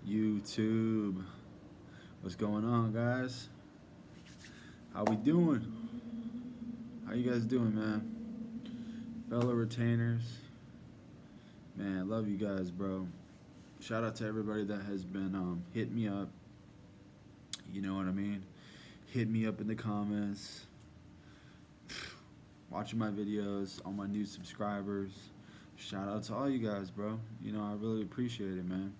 YouTube. What's going on, guys? How we doing? How you guys doing, man? Fellow retainers, man, love you guys, bro. Shout out to everybody that has been hitting me up. You know what I mean? Hit me up in the comments, watching my videos, all my new subscribers. Shout out to all you guys, bro. You know, I really appreciate it, man.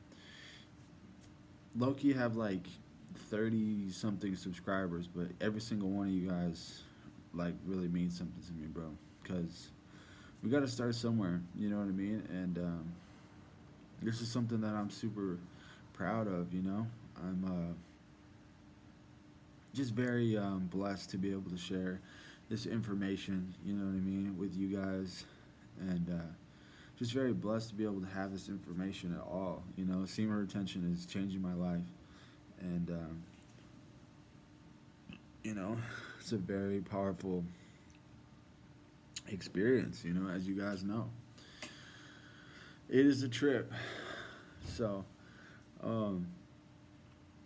Loki have like 30 something subscribers, but every single one of you guys like really means something to me, bro. Cause we got to start somewhere, you know what I mean? And this is something that I'm super proud of, you know? I'm just very blessed to be able to share this information, you know what I mean, with you guys. And just very blessed to be able to have this information at all. You know, semen retention is changing my life. And, you know, it's a very powerful experience, you know, as you guys know. It is a trip. So, um,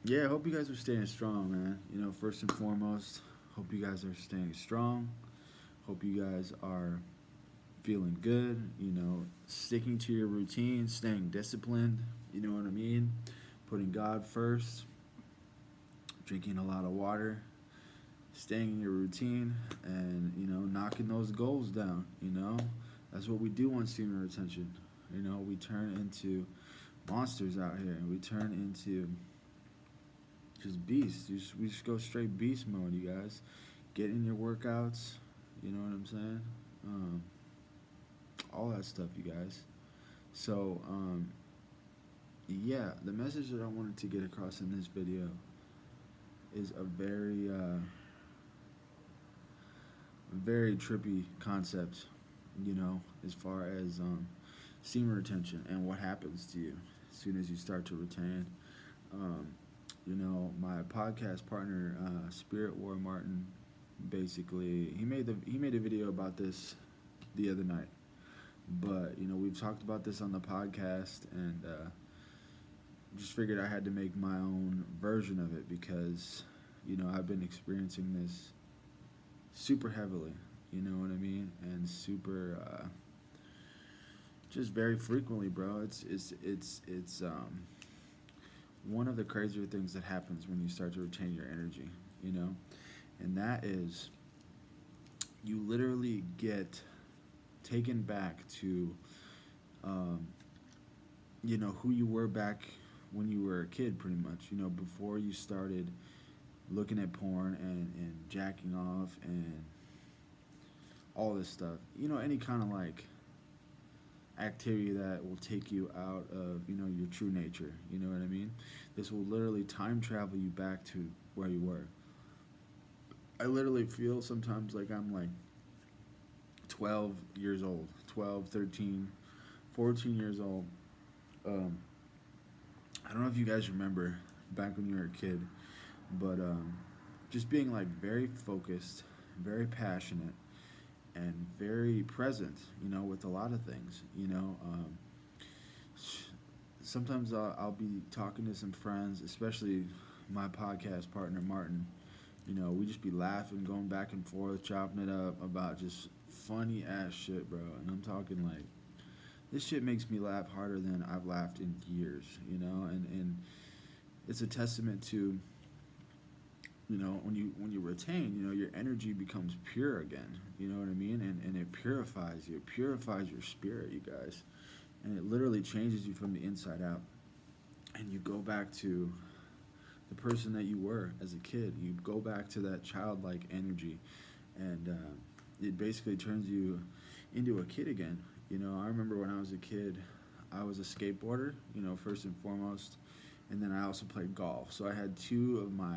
yeah, I hope you guys are staying strong, man. You know, first and foremost, hope you guys are staying strong. Hope you guys are feeling good, you know, sticking to your routine, staying disciplined, you know what I mean? Putting God first, drinking a lot of water, staying in your routine, and, you know, knocking those goals down, you know? That's what we do on semen retention. You know, we turn into monsters out here. We turn into just beasts. We just go straight beast mode, you guys. Get in your workouts, you know what I'm saying? All that stuff, you guys. So, yeah, the message that I wanted to get across in this video is a very trippy concept, you know, as far as semen retention and what happens to you as soon as you start to retain. Um, you know, my podcast partner, Spirit War Martin, basically he made a video about this the other night. But you know, we've talked about this on the podcast, and just figured I had to make my own version of it because, you know, I've been experiencing this super heavily. You know what I mean? And super, just very frequently, bro. It's one of the crazier things that happens when you start to retain your energy. You know, and that is you literally get taken back to, um, you know, who you were back when you were a kid, pretty much. You know, before you started looking at porn and jacking off and all this stuff. You know, any kind of like activity that will take you out of, you know, your true nature. You know what I mean? This will literally time travel you back to where you were. I literally feel sometimes like I'm like 12 years old, 12, 13, 14 years old. Um, I don't know if you guys remember back when you were a kid, but just being like very focused, very passionate, and very present, you know, with a lot of things, you know. Sometimes I'll be talking to some friends, especially my podcast partner, Martin. You know, we just be laughing, going back and forth, chopping it up about just funny ass shit, bro. And I'm talking like, this shit makes me laugh harder than I've laughed in years, you know. And it's a testament to, you know, when you retain, you know, your energy becomes pure again. You know what I mean? And it purifies you. It purifies your spirit, you guys. And it literally changes you from the inside out. And you go back to the person that you were as a kid. You go back to that childlike energy. And it basically turns you into a kid again. You know, I remember when I was a kid, I was a skateboarder, you know, first and foremost. And then I also played golf. So I had two of my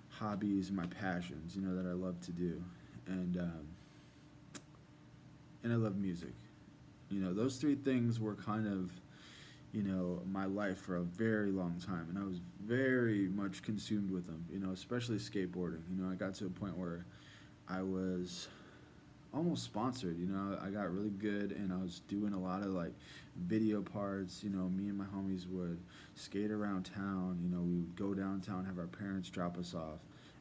hobbies and my passions, you know, that I love to do. And I love music. You know, those three things were kind of, you know, my life for a very long time. And I was very much consumed with them, you know, especially skateboarding. You know, I got to a point where I was almost sponsored. You know, I got really good, and I was doing a lot of like video parts. You know, me and my homies would skate around town. You know, we would go downtown, have our parents drop us off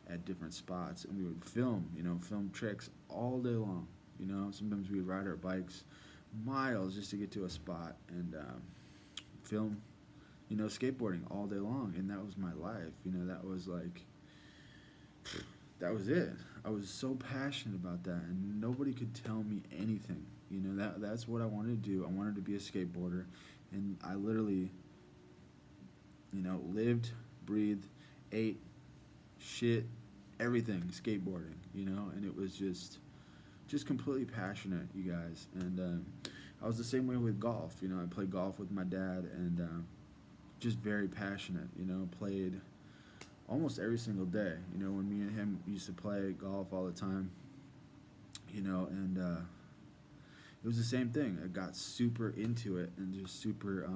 at different spots, and we would film. You know, film tricks all day long. You know, sometimes we would ride our bikes miles just to get to a spot and film. You know, skateboarding all day long, and that was my life. You know, that was like that was it. I was so passionate about that, and nobody could tell me anything. You know, that's what I wanted to do. I wanted to be a skateboarder, and I literally, you know, lived, breathed, ate, shit, everything skateboarding. You know, and it was just completely passionate, you guys. And I was the same way with golf. You know, I played golf with my dad, and just very passionate. You know, played almost every single day. You know, when me and him used to play golf all the time. You know, and it was the same thing. I got super into it and just super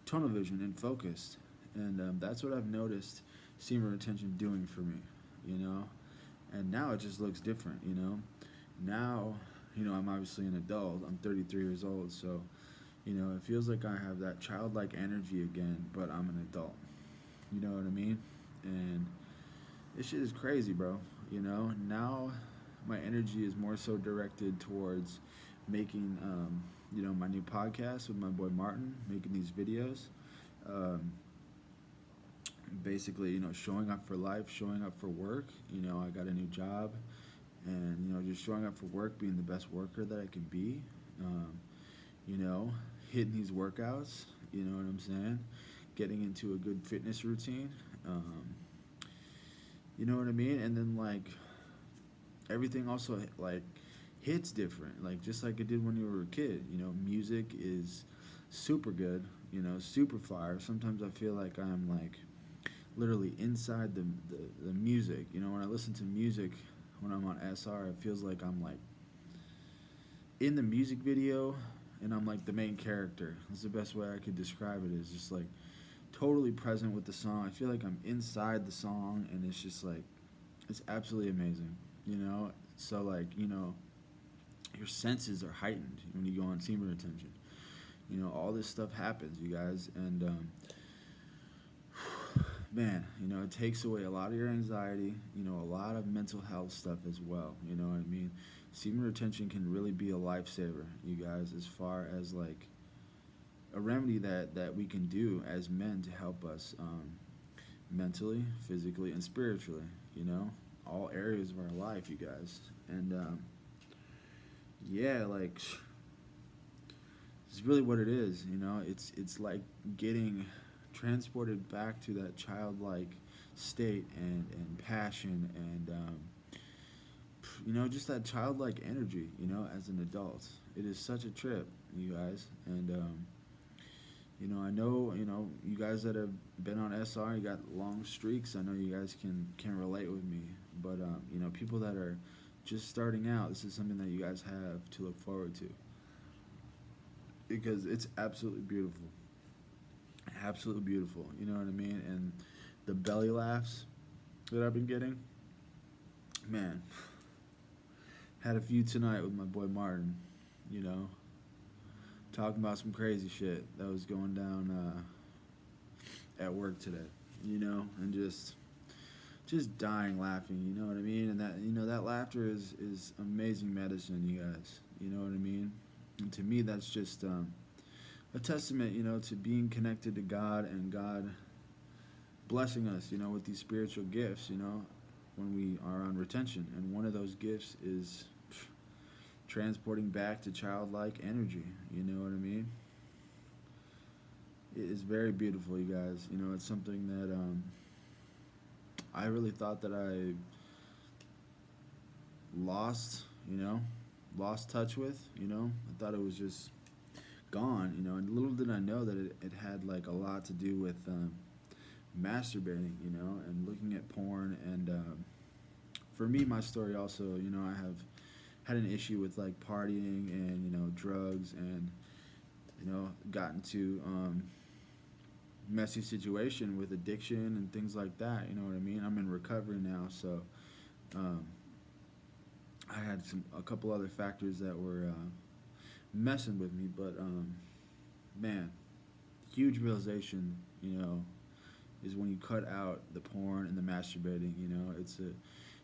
tunnel vision and focused, and that's what I've noticed semen retention doing for me. You know, and now it just looks different. You know, now, you know, I'm obviously an adult. I'm 33 years old, so you know, it feels like I have that childlike energy again, but I'm an adult. You know what I mean? And this shit is crazy, bro. You know, now my energy is more so directed towards making, you know, my new podcast with my boy Martin, making these videos. Um, Basically, you know, showing up for life, showing up for work. You know, I got a new job, and you know, just showing up for work, being the best worker that I can be. Um, you know, hitting these workouts. You know what I'm saying? Getting into a good fitness routine. Um, you know what I mean? And then like everything also like hits different. Like just like it did when you were a kid. You know, music is super good. You know, super fire. Sometimes I feel like I'm like literally inside the music. You know, when I listen to music when I'm on SR, it feels like I'm like in the music video, and I'm like the main character. That's the best way I could describe it. Is just like totally present with the song. I feel like I'm inside the song, and it's just like it's absolutely amazing. You know, so like you know, your senses are heightened when you go on semen retention. You know, all this stuff happens, you guys, and man, you know, it takes away a lot of your anxiety, you know, a lot of mental health stuff as well. You know what I mean? Semen retention can really be a lifesaver, you guys, as far as like a remedy that we can do as men to help us mentally, physically, and spiritually, you know, all areas of our life, you guys. And yeah, like it's really what it is, you know. It's like getting transported back to that childlike state and passion and you know, just that childlike energy, you know, as an adult. It is such a trip, you guys. And you know, I know, you know, you guys that have been on SR, you got long streaks. I know you guys can relate with me. But you know, people that are just starting out, this is something that you guys have to look forward to because it's absolutely beautiful. Absolutely beautiful. You know what I mean? And the belly laughs that I've been getting, man. Had a few tonight with my boy Martin. You know, talking about some crazy shit that was going down at work today. You know, and just dying laughing. You know what I mean? And that, you know, that laughter is amazing medicine, you guys. You know what I mean? And to me, that's just a testament, you know, to being connected to God and God blessing us, you know, with these spiritual gifts, you know, when we are on retention. And one of those gifts is transporting back to childlike energy. You know what I mean? It is very beautiful, you guys. You know, it's something that I really thought that I lost, you know, lost touch with, you know. I thought it was just gone, you know, and little did I know that it had like a lot to do with masturbating, you know, and looking at porn. And for me, my story also, you know, I have had an issue with like partying and, you know, drugs, and you know, got into messy situation with addiction and things like that. You know what I mean? I'm in recovery now, so um, I had a couple other factors that were messing with me, but man, huge realization, is when you cut out the porn and the masturbating.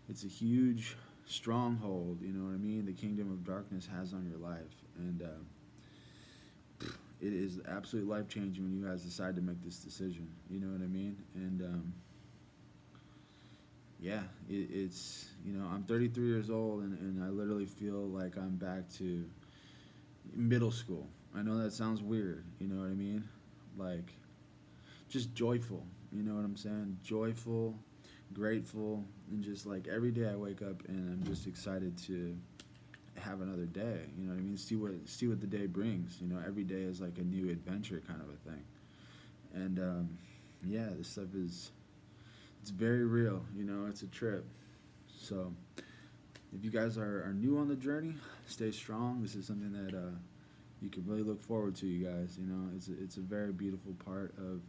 It's a huge stronghold. You know what I mean? The kingdom of darkness has on your life, and it is absolutely life changing when you guys decide to make this decision. You know what I mean? And yeah, it's I'm 33 years old, and I literally feel like I'm back to middle school. I know that sounds weird. You know what I mean? Like, just joyful. You know what I'm saying? Joyful, grateful, and just like every day I wake up and I'm just excited to have another day. You know what I mean? See what the day brings. Every day is like a new adventure kind of a thing. And yeah, this stuff it's very real. It's a trip. So if you guys are new on the journey, stay strong. This is something that you can really look forward to, you guys. It's a very beautiful part of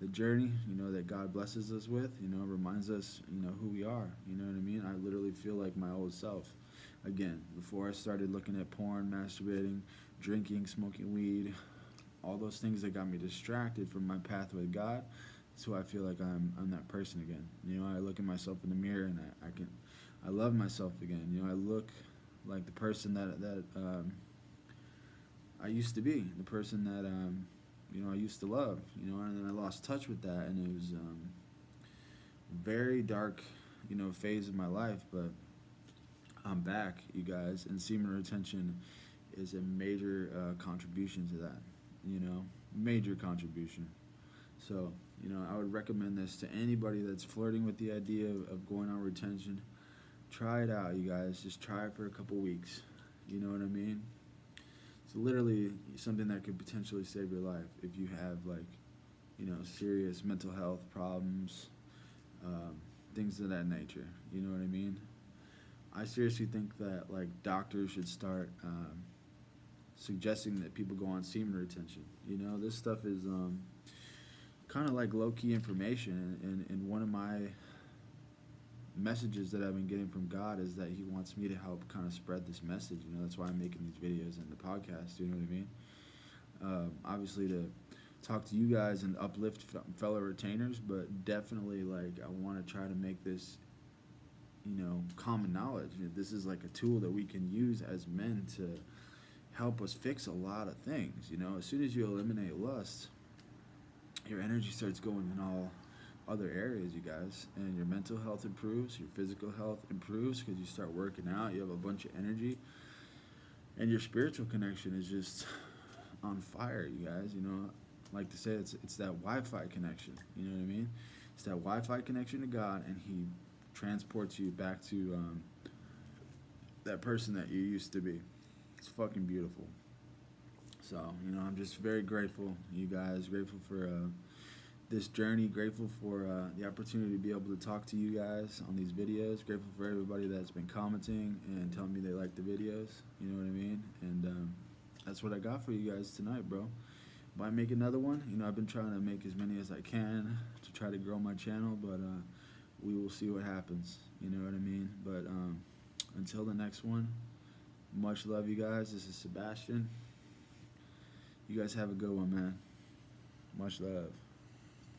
the journey, that God blesses us with, reminds us, who we are. You know what I mean? I literally feel like my old self again. Before I started looking at porn, masturbating, drinking, smoking weed, all those things that got me distracted from my path with God. That's who I feel like I'm that person again. I look at myself in the mirror and I love myself again. I look like the person that I used to be, the person that I used to love. And then I lost touch with that, and it was very dark, phase of my life. But I'm back, you guys, and semen retention is a major contribution to that. Major contribution. So, I would recommend this to anybody that's flirting with the idea of going on retention. Try it out, you guys. Just try it for a couple weeks. You know what I mean? It's literally something that could potentially save your life if you have, like, serious mental health problems, things of that nature. You know what I mean? I seriously think that, like, doctors should start suggesting that people go on semen retention. This stuff is kind of like low-key information, and one of my messages that I've been getting from God is that He wants me to help kind of spread this message. That's why I'm making these videos and the podcast. You know what I mean? Obviously to talk to you guys and uplift fellow retainers, but definitely, like, I want to try to make this, common knowledge. This is like a tool that we can use as men to help us fix a lot of things. As soon as you eliminate lust, your energy starts going in all other areas, you guys, and your mental health improves, your physical health improves because you start working out, you have a bunch of energy, and your spiritual connection is just on fire, you guys. I like to say it's that Wi-Fi connection. You know what I mean? It's that Wi-Fi connection to God, and He transports you back to that person that you used to be. It's fucking beautiful. So, I'm just very grateful, you guys, grateful for this journey, grateful for the opportunity to be able to talk to you guys on these videos, grateful for everybody that's been commenting and telling me they like the videos, you know what I mean? And that's what I got for you guys tonight, bro. Might make another one. I've been trying to make as many as I can to try to grow my channel, but we will see what happens, you know what I mean? But until the next one, much love, you guys. This is Sebastian. You guys have a good one, man. Much love.